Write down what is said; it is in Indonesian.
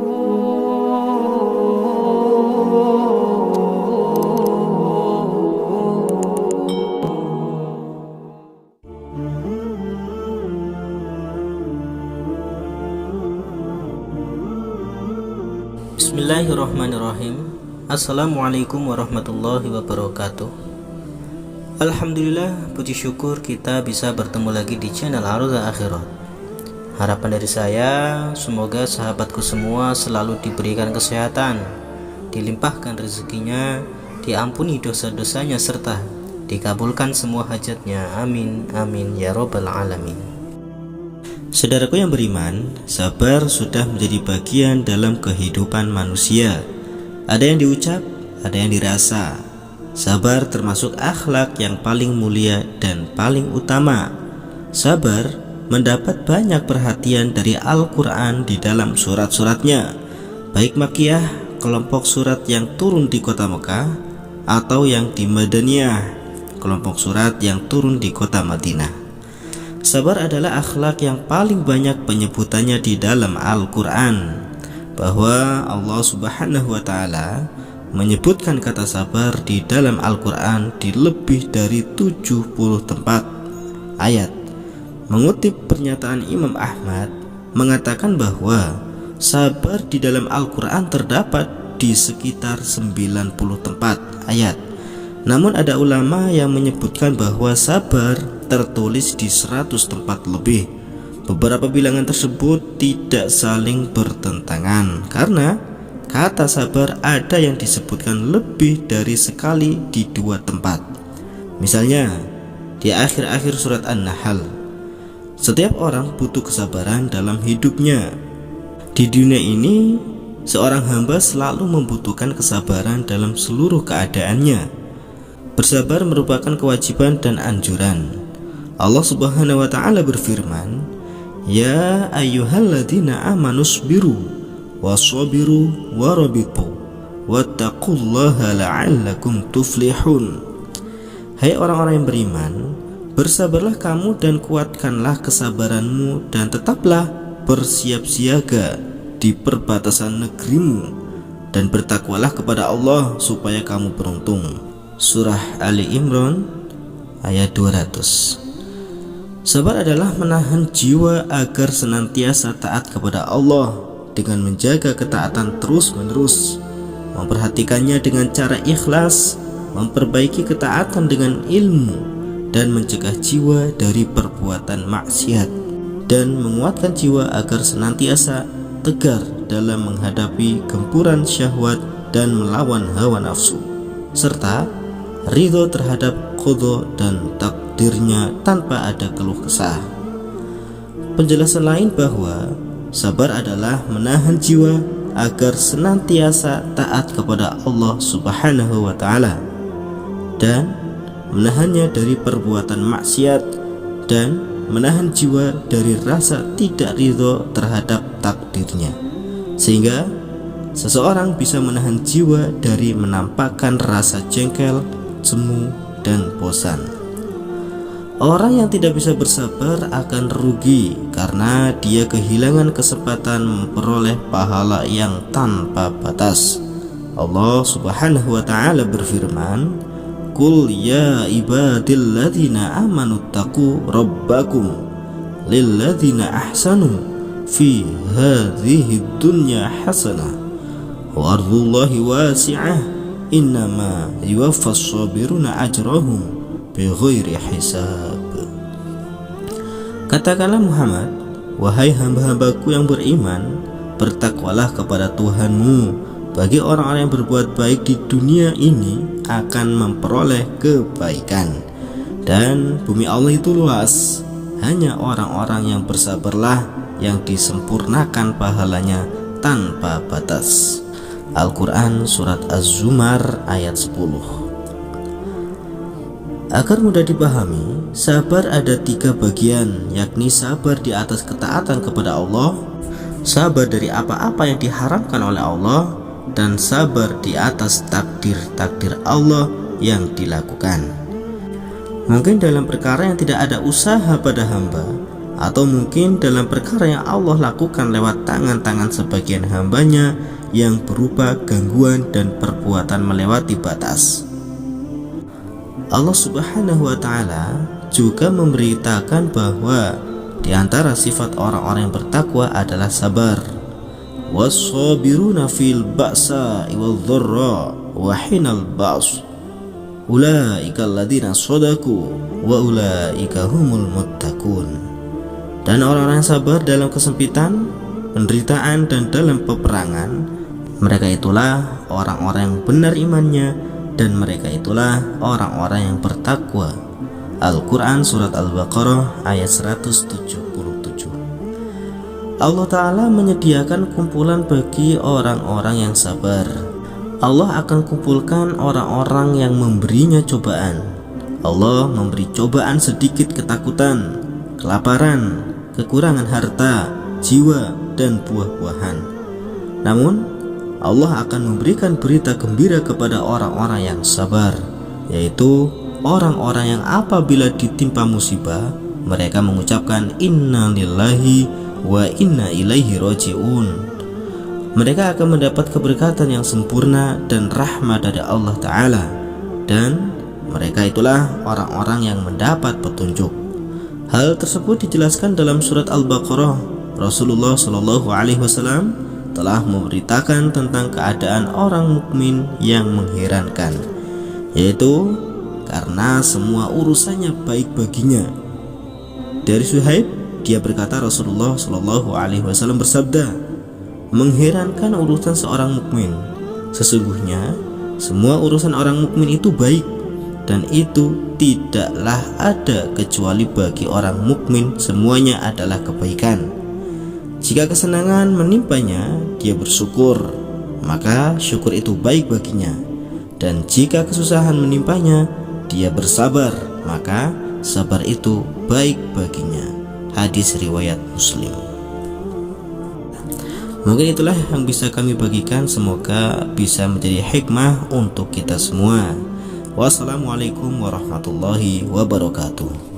Bismillahirrahmanirrahim. Assalamualaikum warahmatullahi wabarakatuh. Alhamdulillah, puji syukur kita bisa bertemu lagi di channel Arza Akhirat. Harapan dari saya, semoga sahabatku semua selalu diberikan kesehatan, dilimpahkan rezekinya, diampuni dosa-dosanya, serta dikabulkan semua hajatnya. Amin, amin, ya robbal alamin. Saudaraku yang beriman, sabar sudah menjadi bagian dalam kehidupan manusia. Ada yang diucap, ada yang dirasa. Sabar termasuk akhlak yang paling mulia dan paling utama. Sabar mendapat banyak perhatian dari Al-Quran di dalam surat-suratnya, baik Makkiyah, kelompok surat yang turun di kota Mekah, atau yang di Madaniyah, kelompok surat yang turun di kota Madinah. Sabar adalah akhlak yang paling banyak penyebutannya di dalam Al-Quran, bahwa Allah Subhanahu wa Ta'ala menyebutkan kata sabar di dalam Al-Quran di lebih dari 70 tempat ayat. Mengutip pernyataan Imam Ahmad, mengatakan bahwa sabar di dalam Al-Quran terdapat di sekitar 90 tempat ayat. Namun ada ulama yang menyebutkan bahwa sabar tertulis di 100 tempat lebih. Beberapa bilangan tersebut tidak saling bertentangan, karena kata sabar ada yang disebutkan lebih dari sekali di 2 tempat. Misalnya di akhir-akhir surat An-Nahl, setiap orang butuh kesabaran dalam hidupnya. Di dunia ini, seorang hamba selalu membutuhkan kesabaran dalam seluruh keadaannya. Bersabar merupakan kewajiban dan anjuran. Allah Subhanahu wa Ta'ala berfirman, "Ya ayyuhalladzina amanu sabiru wassabiru warabitu wattaqullaha la'allakum tuflihun." Hai orang-orang yang beriman, bersabarlah kamu dan kuatkanlah kesabaranmu, dan tetaplah bersiap siaga di perbatasan negerimu, dan bertakwalah kepada Allah supaya kamu beruntung. Surah Ali Imran ayat 200. Sabar adalah menahan jiwa agar senantiasa taat kepada Allah dengan menjaga ketaatan terus-menerus, memperhatikannya dengan cara ikhlas, memperbaiki ketaatan dengan ilmu, dan mencegah jiwa dari perbuatan maksiat, dan menguatkan jiwa agar senantiasa tegar dalam menghadapi gempuran syahwat dan melawan hawa nafsu, serta ridho terhadap qadha dan takdirnya tanpa ada keluh kesah. Penjelasan lain bahwa sabar adalah menahan jiwa agar senantiasa taat kepada Allah Subhanahu wa Ta'ala, dan menahannya dari perbuatan maksiat, dan menahan jiwa dari rasa tidak ridho terhadap takdirnya, sehingga seseorang bisa menahan jiwa dari menampakkan rasa jengkel, semu, dan bosan. Orang yang tidak bisa bersabar akan rugi karena dia kehilangan kesempatan memperoleh pahala yang tanpa batas. Allah Subhanahu wa Ta'ala berfirman, "Qul ya ibadilladzina amanu taqu rabbakum lilladzina ahsanu fi hadhihi dunya hasanah wa ardullahi wasi'ah innama yuwaffas sabiruna ajrahum bighairi hisab." Katakanlah Muhammad, "Wahai hamba-hambaku yang beriman, bertakwalah kepada Tuhanmu. Bagi orang-orang yang berbuat baik di dunia ini akan memperoleh kebaikan, dan bumi Allah itu luas. Hanya orang-orang yang bersabarlah yang disempurnakan pahalanya tanpa batas." Al-Quran Surat Az-Zumar ayat 10. Agar mudah dipahami, sabar ada 3 bagian, yakni sabar di atas ketaatan kepada Allah, sabar dari apa-apa yang diharamkan oleh Allah, dan sabar di atas takdir-takdir Allah yang dilakukan. Mungkin dalam perkara yang tidak ada usaha pada hamba, atau mungkin dalam perkara yang Allah lakukan lewat tangan-tangan sebagian hambanya yang berupa gangguan dan perbuatan melewati batas. Allah Subhanahu wa Ta'ala juga memberitakan bahwa di antara sifat orang-orang yang bertakwa adalah sabar. Was-sabiruna fil ba'sa'i wadh-dharra wa hinal ba's. Ulaika alladziina shadaku wa ulaika humul muttaqun. Dan orang-orang yang sabar dalam kesempitan, penderitaan, dan dalam peperangan, mereka itulah orang-orang yang benar imannya, dan mereka itulah orang-orang yang bertakwa. Al-Quran Surat Al-Baqarah ayat 177. Allah Ta'ala menyediakan kumpulan bagi orang-orang yang sabar. Allah akan kumpulkan orang-orang yang memberinya cobaan. Allah memberi cobaan sedikit ketakutan, kelaparan, kekurangan harta, jiwa, dan buah-buahan. Namun Allah akan memberikan berita gembira kepada orang-orang yang sabar, yaitu orang-orang yang apabila ditimpa musibah, mereka mengucapkan inna lillahi wa inna ilaihi raji'un. Mereka akan mendapat keberkatan yang sempurna dan rahmat dari Allah Ta'ala, dan mereka itulah orang-orang yang mendapat petunjuk. Hal tersebut dijelaskan dalam surat Al-Baqarah. Rasulullah SAW telah memberitakan tentang keadaan orang mukmin yang mengherankan, yaitu karena semua urusannya baik baginya. Dari Suhaib, dia berkata Rasulullah SAW bersabda, mengherankan urusan seorang mukmin. Sesungguhnya semua urusan orang mukmin itu baik, dan itu tidaklah ada kecuali bagi orang mukmin semuanya adalah kebaikan. Jika kesenangan menimpanya, dia bersyukur, maka syukur itu baik baginya. Dan jika kesusahan menimpanya, dia bersabar, maka sabar itu baik baginya. Hadis riwayat Muslim. Mungkin itulah yang bisa kami bagikan, semoga bisa menjadi hikmah untuk kita semua. Wassalamualaikum warahmatullahi wabarakatuh.